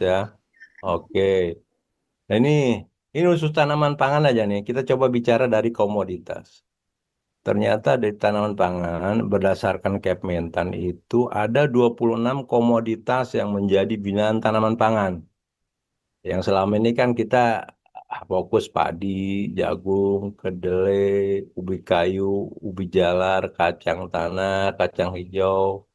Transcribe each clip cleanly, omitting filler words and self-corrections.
ya. Oke. Nah ini khusus tanaman pangan aja nih. Kita coba bicara dari komoditas. Ternyata dari tanaman pangan berdasarkan Kementan itu ada 26 komoditas yang menjadi binaan tanaman pangan. Yang selama ini kan kita fokus padi, jagung, kedelai, ubi kayu, ubi jalar, kacang tanah, kacang hijau.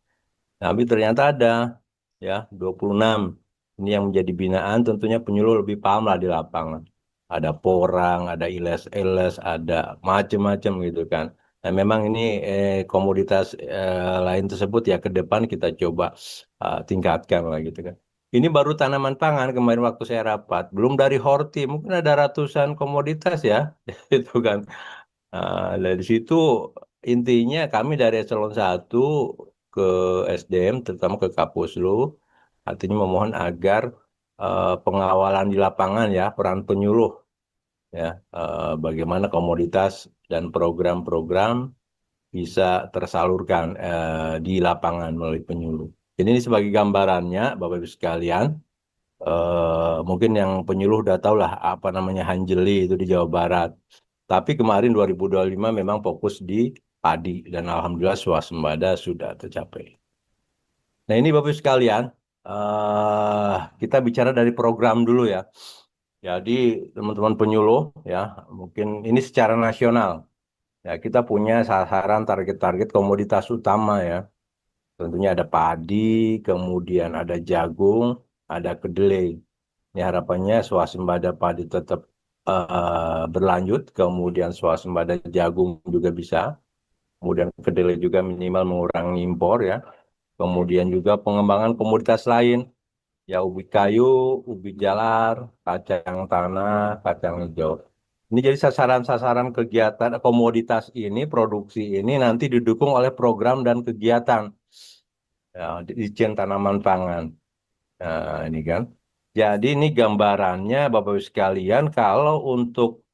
Tapi ternyata ada ya 26. Ini yang menjadi binaan tentunya penyuluh lebih paham lah di lapangan. Ada porang, ada iles-iles, ada macam-macam gitu kan. Nah memang ini komoditas lain tersebut ya ke depan kita coba tingkatkan lah gitu kan. Ini baru tanaman pangan kemarin waktu saya rapat, belum dari horti, mungkin ada ratusan komoditas ya, itu kan. Dari situ intinya kami dari eselon 1 ke SDM, terutama ke Kapuslu, artinya memohon agar pengawalan di lapangan ya, peran penyuluh ya, bagaimana komoditas dan program-program bisa tersalurkan di lapangan melalui penyuluh. Jadi ini sebagai gambarannya, Bapak Ibu sekalian, mungkin yang penyuluh udah tahu lah apa namanya Hanjeli itu di Jawa Barat. Tapi kemarin 2025 memang fokus di padi dan alhamdulillah swasembada sudah tercapai. Nah ini Bapak Ibu sekalian, kita bicara dari program dulu ya. Jadi teman-teman penyuluh ya, mungkin ini secara nasional. Ya kita punya sasaran target-target komoditas utama ya. Tentunya ada padi, kemudian ada jagung, ada kedelai. Ini harapannya swasembada padi tetap berlanjut, kemudian swasembada jagung juga bisa, kemudian kedelai juga minimal mengurangi impor ya, kemudian juga pengembangan komoditas lain, ya ubi kayu, ubi jalar, kacang tanah, kacang hijau. Ini jadi sasaran-sasaran kegiatan komoditas ini, produksi ini nanti didukung oleh program dan kegiatan ya, di Ditjen Tanaman Pangan. Nah, ini kan. Jadi ini gambarannya Bapak Ibu sekalian kalau untuk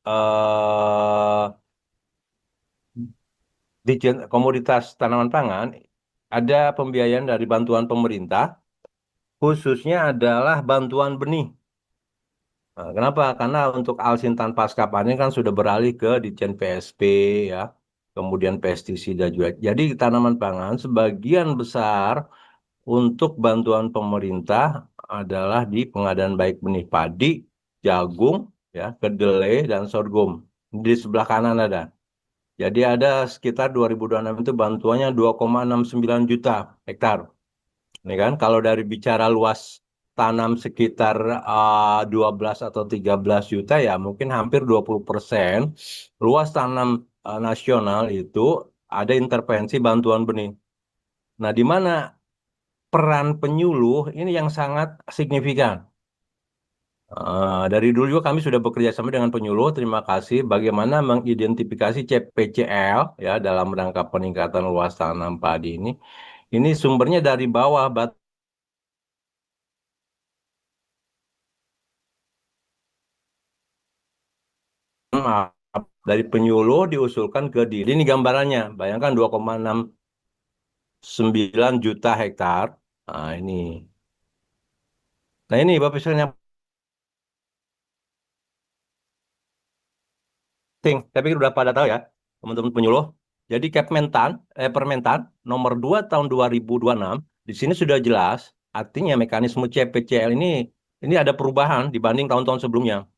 komoditas tanaman pangan ada pembiayaan dari bantuan pemerintah khususnya adalah bantuan benih. Nah, kenapa? Karena untuk Alsintan pasca panen kan sudah beralih ke Ditjen PSP ya, kemudian pestisida juga. Jadi tanaman pangan sebagian besar untuk bantuan pemerintah adalah di pengadaan baik benih padi, jagung, ya, kedelai, dan sorghum. Di sebelah kanan ada. Jadi ada sekitar 2026 itu bantuannya 2,69 juta hektar. Ini kan kalau dari bicara luas tanam sekitar 12 atau 13 juta ya mungkin hampir 20% luas tanam nasional itu ada intervensi bantuan benih. Nah, di mana peran penyuluh ini yang sangat signifikan. Dari dulu juga kami sudah bekerja sama dengan penyuluh. Terima kasih. Bagaimana mengidentifikasi CPCL ya dalam rangka peningkatan luas tanam padi ini. Ini sumbernya dari bawah, dari penyuluh diusulkan ke diri. Ini gambarannya. Bayangkan 2,69 juta hektar. Nah, ini. Nah, ini Bapak Presiden yang penting. Tapi udah pada tahu ya, teman-teman penyuluh. Jadi Permentan nomor 2 tahun 2026 di sini sudah jelas, artinya mekanisme CPCL ini ada perubahan dibanding tahun-tahun sebelumnya.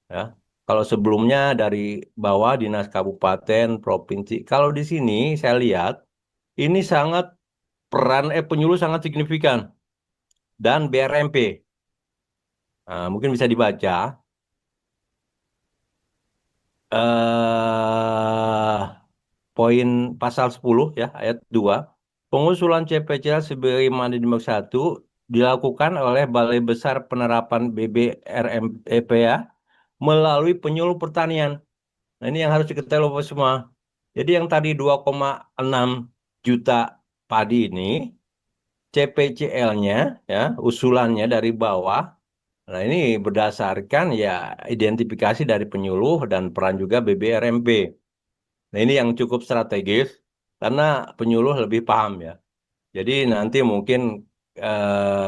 Ya. Kalau sebelumnya dari bawah dinas kabupaten, provinsi. Kalau di sini saya lihat ini sangat peran penyuluh sangat signifikan dan BRMP. Nah, mungkin bisa dibaca. eh Poin pasal 10 ya ayat 2. Pengusulan CPCL sebagai mandiri nomor 1 dilakukan oleh Balai Besar Penerapan BBRMP ya melalui penyuluh pertanian. Nah, ini yang harus diketahui Bapak semua. Jadi yang tadi 2,6 juta padi ini CPCL-nya ya usulannya dari bawah. Nah, ini berdasarkan ya identifikasi dari penyuluh dan peran juga BBRMP. Nah, ini yang cukup strategis karena penyuluh lebih paham ya. Jadi nanti mungkin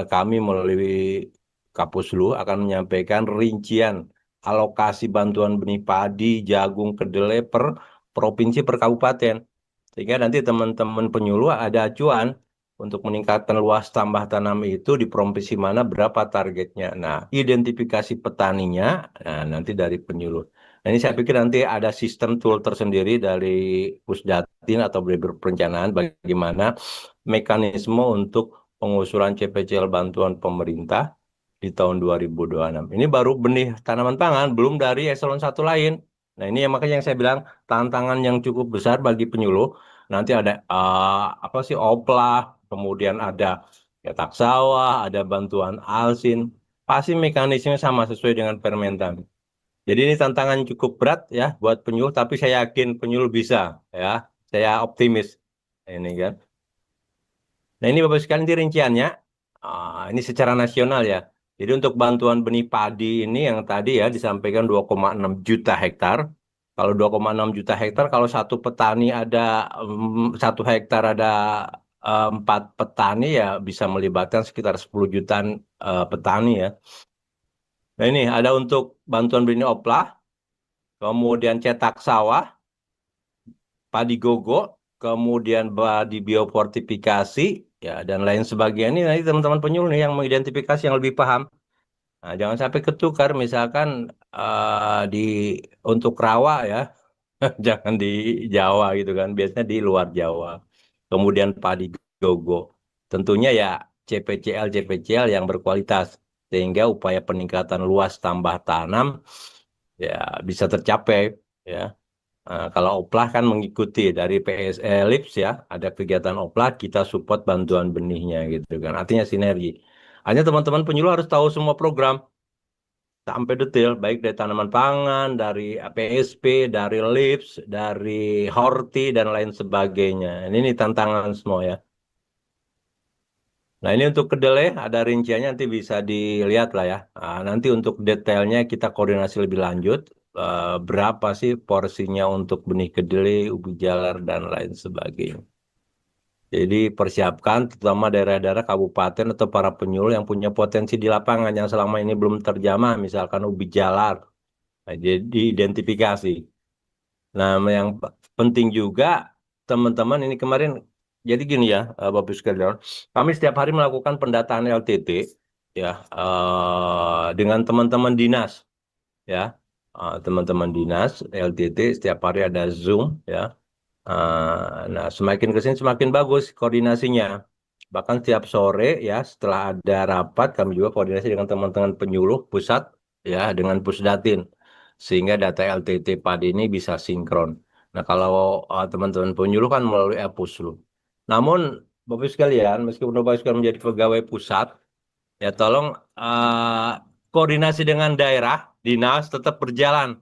kami melalui Kapuslu akan menyampaikan rincian alokasi bantuan benih padi, jagung, kedelai per provinsi per kabupaten. Sehingga nanti teman-teman penyuluh ada acuan untuk meningkatkan luas tambah tanam itu di provinsi mana berapa targetnya. Nah, identifikasi petaninya nanti dari penyuluh. Nah, ini saya pikir nanti ada sistem tool tersendiri dari Pusdatin atau dari perencanaan bagaimana mekanisme untuk pengusulan CPCL bantuan pemerintah di tahun 2026. Ini baru benih tanaman pangan, belum dari eselon satu lain. Nah, ini yang makanya yang saya bilang tantangan yang cukup besar bagi penyuluh. Nanti ada apa sih oplah, kemudian ada petak sawah, ada bantuan alsin. Pasti mekanisme sama sesuai dengan Permentan. Jadi ini tantangan cukup berat ya buat penyuluh, tapi saya yakin penyuluh bisa ya. Saya optimis. Ini kan. Nah, ini Bapak sekalian ini rinciannya. Ini secara nasional ya. Jadi untuk bantuan benih padi ini yang tadi ya disampaikan 2,6 juta hektar. Kalau 2,6 juta hektar, kalau satu petani ada 1 hektar ada 4 petani ya bisa melibatkan sekitar 10 jutaan petani ya. Nah ini ada untuk bantuan benih oplah, kemudian cetak sawah, padi gogo, kemudian di biofortifikasi, ya dan lain sebagainya. Ini nanti teman-teman penyuluh nih yang mengidentifikasi yang lebih paham. Nah, jangan sampai ketukar, misalkan di untuk rawa ya, jangan di Jawa gitu kan, biasanya di luar Jawa. Kemudian padi gogo, tentunya ya CPCL yang berkualitas sehingga upaya peningkatan luas tambah tanam ya bisa tercapai ya. Kalau oplah kan mengikuti dari LIPS ya, ada kegiatan oplah, kita support bantuan benihnya gitu kan. Artinya sinergi. Hanya teman-teman penyuluh harus tahu semua program sampai detail, baik dari tanaman pangan, dari PSP, dari LIPS, dari Horti dan lain sebagainya. Ini tantangan semua ya. Nah ini untuk kedelai ada rinciannya nanti bisa dilihat lah ya. Nanti untuk detailnya kita koordinasi lebih lanjut. Berapa sih porsinya untuk benih kedelai, ubi jalar dan lain sebagainya. Jadi persiapkan terutama daerah-daerah kabupaten atau para penyuluh yang punya potensi di lapangan yang selama ini belum terjamah, misalkan ubi jalar. Nah, jadi identifikasi. Nah, yang penting juga teman-teman ini kemarin jadi gini ya, Bapak sekalian, kami setiap hari melakukan pendataan LTT ya dengan teman-teman dinas ya. Teman-teman dinas LTT setiap hari ada Zoom ya. Nah, semakin ke sini semakin bagus koordinasinya. Bahkan setiap sore ya setelah ada rapat kami juga koordinasi dengan teman-teman penyuluh pusat ya dengan Pusdatin sehingga data LTT padi ini bisa sinkron. Nah, kalau teman-teman penyuluh kan melalui Puslu. Namun Bapak sekalian, meskipun Bapak sekalian menjadi pegawai pusat, ya tolong koordinasi dengan daerah, dinas tetap berjalan.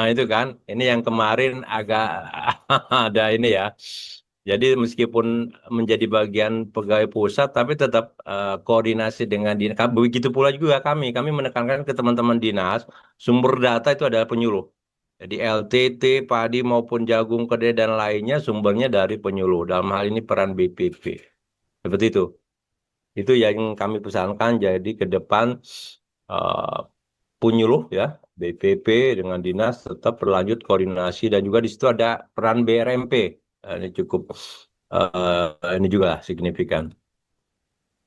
Itu kan, ini yang kemarin agak ada ini ya. Jadi meskipun menjadi bagian pegawai pusat, tapi tetap koordinasi dengan dinas. Begitu pula juga kami menekankan ke teman-teman dinas, sumber data itu adalah penyuluh. Jadi LTT, padi maupun jagung, kedelai dan lainnya sumbernya dari penyuluh. Dalam hal ini peran BPP. Seperti itu. Itu yang kami pesankan. Jadi ke depan eh, penyuluh ya BPP dengan dinas tetap berlanjut koordinasi dan juga di situ ada peran BRMP. Ini cukup ini juga signifikan.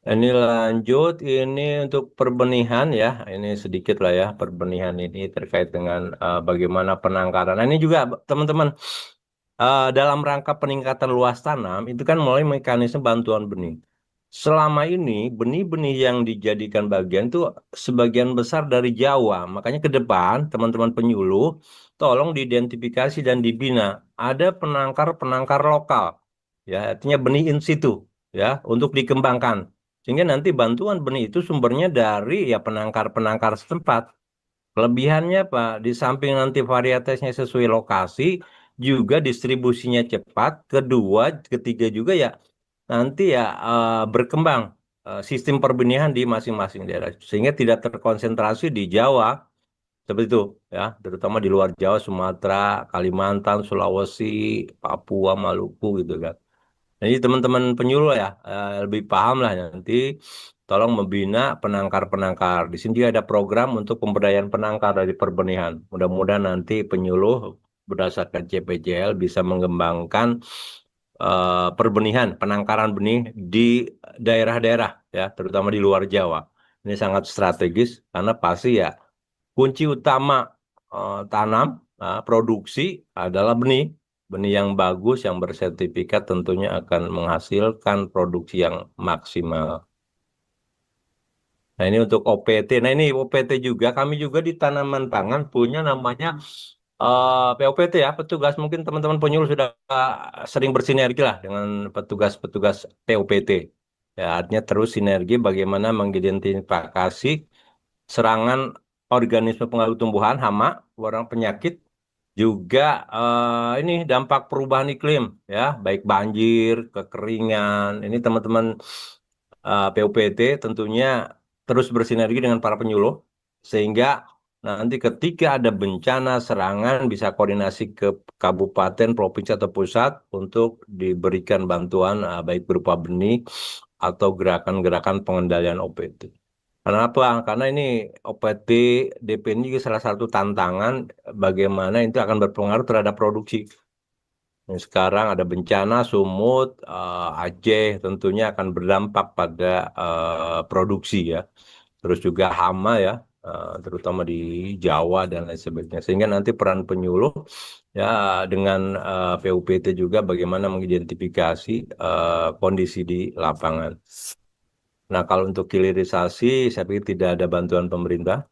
Ini lanjut ini untuk perbenihan ya ini sedikit lah ya perbenihan ini terkait dengan bagaimana penangkaran. Nah, ini juga teman-teman dalam rangka peningkatan luas tanam itu kan mulai mekanisme bantuan benih. Selama ini benih-benih yang dijadikan bagian itu sebagian besar dari Jawa. Makanya ke depan teman-teman penyuluh tolong diidentifikasi dan dibina. Ada penangkar-penangkar lokal. Ya, artinya benih in situ ya untuk dikembangkan. Sehingga nanti bantuan benih itu sumbernya dari ya penangkar-penangkar setempat. Kelebihannya Pak, di samping nanti varietasnya sesuai lokasi, juga distribusinya cepat. Kedua, ketiga juga ya nanti ya berkembang sistem perbenihan di masing-masing daerah sehingga tidak terkonsentrasi di Jawa seperti itu ya terutama di luar Jawa Sumatera Kalimantan Sulawesi Papua Maluku gitu kan. Jadi teman-teman penyuluh ya lebih paham lah nanti tolong membina penangkar-penangkar. Di sini dia ada program untuk pemberdayaan penangkar dari perbenihan. Mudah-mudahan nanti penyuluh berdasarkan CPJL bisa mengembangkan perbenihan, penangkaran benih di daerah-daerah ya, terutama di luar Jawa. Ini sangat strategis karena pasti ya kunci utama tanam produksi adalah benih. Benih yang bagus, yang bersertifikat tentunya akan menghasilkan produksi yang maksimal. Nah ini untuk OPT. Nah ini OPT juga, kami juga di tanaman pangan punya namanya POPT ya, petugas. Mungkin teman-teman penyuluh sudah sering bersinergi lah dengan petugas-petugas POPT. Ya, artinya terus sinergi bagaimana mengidentifikasi serangan organisme pengaruh tumbuhan, hama, orang penyakit, juga ini dampak perubahan iklim ya, baik banjir, kekeringan. Ini teman-teman PUPT tentunya terus bersinergi dengan para penyuluh sehingga nanti ketika ada bencana serangan bisa koordinasi ke kabupaten, provinsi atau pusat untuk diberikan bantuan baik berupa benih atau gerakan-gerakan pengendalian OPT. Kenapa? Karena ini OPT DP ini juga salah satu tantangan bagaimana itu akan berpengaruh terhadap produksi. Yang sekarang ada bencana, sumut, Aceh tentunya akan berdampak pada produksi ya. Terus juga hama ya, terutama di Jawa dan lain sebagainya. Sehingga nanti peran penyuluh ya dengan PUPT juga bagaimana mengidentifikasi kondisi di lapangan. Nah, kalau untuk hilirisasi, saya pikir tidak ada bantuan pemerintah.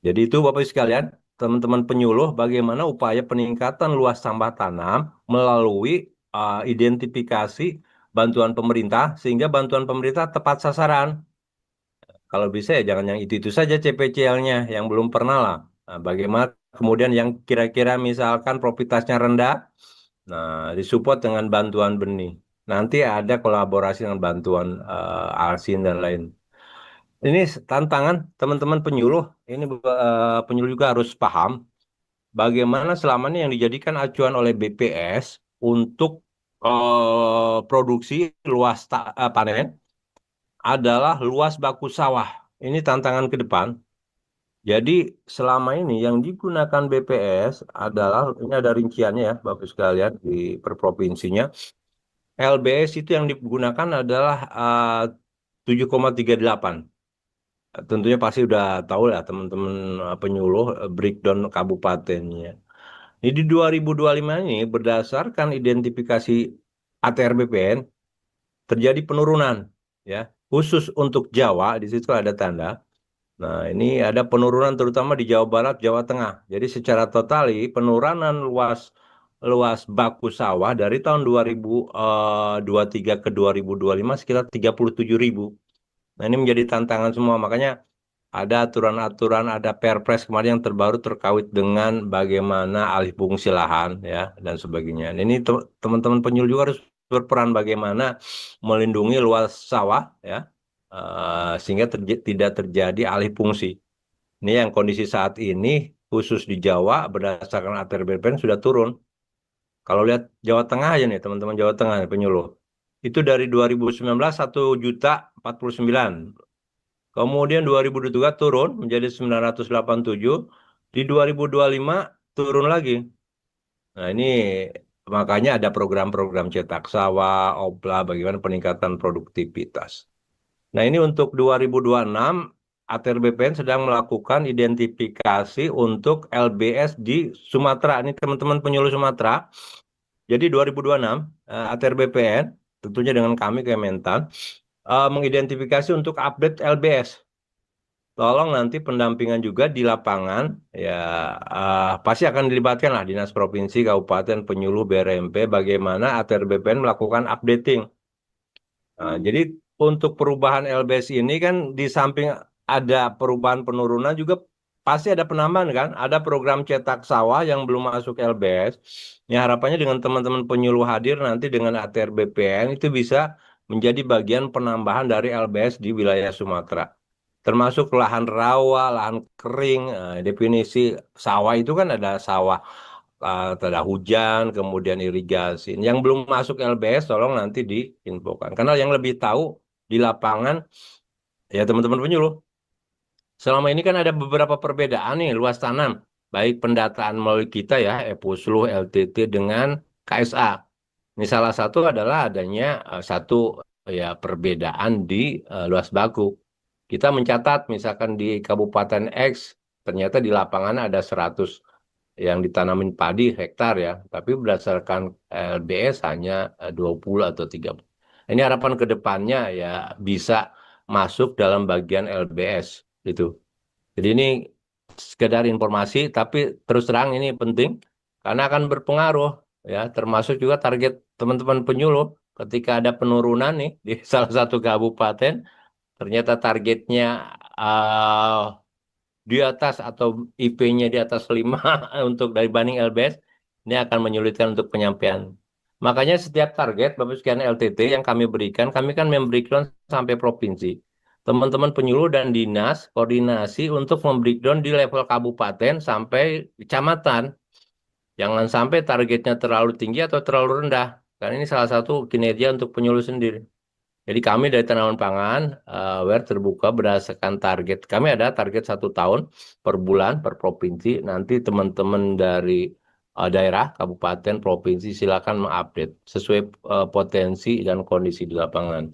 Jadi itu Bapak Ibu sekalian, teman-teman penyuluh, bagaimana upaya peningkatan luas sampah tanam melalui identifikasi bantuan pemerintah, sehingga bantuan pemerintah tepat sasaran. Kalau bisa ya jangan yang itu saja CPCL-nya, yang belum pernah lah. Nah, bagaimana kemudian yang kira-kira misalkan profitasnya rendah, nah disupport dengan bantuan benih. Nanti ada kolaborasi dengan bantuan Alsin dan lain. Ini tantangan teman-teman penyuluh. Ini penyuluh juga harus paham bagaimana selama ini yang dijadikan acuan oleh BPS untuk produksi luas panen adalah luas baku sawah. Ini tantangan ke depan. Jadi selama ini yang digunakan BPS adalah, ini ada rinciannya ya Bapak sekalian di per provinsinya. LBS itu yang digunakan adalah 7,38. Tentunya pasti udah tahu lah teman-teman penyuluh breakdown kabupatennya. Ini di 2025 ini berdasarkan identifikasi ATR BPN terjadi penurunan ya. Khusus untuk Jawa di situ ada tanda. Nah, ini ada penurunan terutama di Jawa Barat, Jawa Tengah. Jadi secara totali penurunan luas luas baku sawah dari tahun 2023 ke 2025 sekitar 37.000. Nah, ini menjadi tantangan semua. Makanya ada aturan-aturan, ada Perpres kemarin yang terbaru terkait dengan bagaimana alih fungsi lahan ya dan sebagainya. Nah, ini teman-teman penyuluh juga harus berperan bagaimana melindungi luas sawah ya sehingga tidak terjadi alih fungsi. Ini yang kondisi saat ini khusus di Jawa berdasarkan ATR BPN sudah turun. Kalau lihat Jawa Tengah aja nih teman-teman Jawa Tengah penyuluh. Itu dari 2019 1.049. Kemudian 2023 turun menjadi 987. Di 2025 turun lagi. Nah ini makanya ada program-program cetak sawah, OPLA, bagaimana peningkatan produktivitas. Nah ini untuk 2026, ATR BPN sedang melakukan identifikasi untuk LBS di Sumatera. Ini teman-teman penyuluh Sumatera. Jadi 2026, ATR BPN, tentunya dengan kami Kementan, mengidentifikasi untuk update LBS. Tolong nanti pendampingan juga di lapangan ya pasti akan dilibatkan lah dinas provinsi, kabupaten, penyuluh, BRMP bagaimana ATR BPN melakukan updating. Nah, jadi untuk perubahan LBS ini kan di samping ada perubahan penurunan juga pasti ada penambahan kan. Ada program cetak sawah yang belum masuk LBS. Ya harapannya dengan teman-teman penyuluh hadir nanti dengan ATR BPN itu bisa menjadi bagian penambahan dari LBS di wilayah Sumatera. Termasuk lahan rawa, lahan kering, definisi sawah itu kan ada sawah ada hujan, kemudian irigasi. Yang belum masuk LBS, tolong nanti diinfokan. Karena yang lebih tahu di lapangan, ya teman-teman penyuluh. Selama ini kan ada beberapa perbedaan nih luas tanam, baik pendataan melalui kita ya, Epusluh, LTT dengan KSA. Ini salah satu adalah adanya satu ya perbedaan di luas baku. Kita mencatat misalkan di Kabupaten X, ternyata di lapangan ada 100 yang ditanamin padi hektar ya, tapi berdasarkan LBS hanya 20 atau 30. Ini harapan ke depannya ya bisa masuk dalam bagian LBS itu. Jadi ini sekedar informasi, tapi terus terang ini penting karena akan berpengaruh ya, termasuk juga target teman-teman penyuluh ketika ada penurunan nih di salah satu kabupaten, ternyata targetnya uh, di atas atau IP-nya di atas 5 untuk dari banding LBS, ini akan menyulitkan untuk penyampaian. Makanya setiap target Bapak sekian LTT yang kami berikan, kami kan membreakdown sampai provinsi. Teman-teman penyuluh dan dinas koordinasi untuk membreakdown di level kabupaten sampai kecamatan. Jangan sampai targetnya terlalu tinggi atau terlalu rendah. Karena ini salah satu kinerja untuk penyuluh sendiri. Jadi kami dari tanaman pangan, aware terbuka berdasarkan target. Kami ada target 1 tahun per bulan per provinsi. Nanti teman-teman dari daerah, kabupaten, provinsi silakan mengupdate sesuai potensi dan kondisi di lapangan.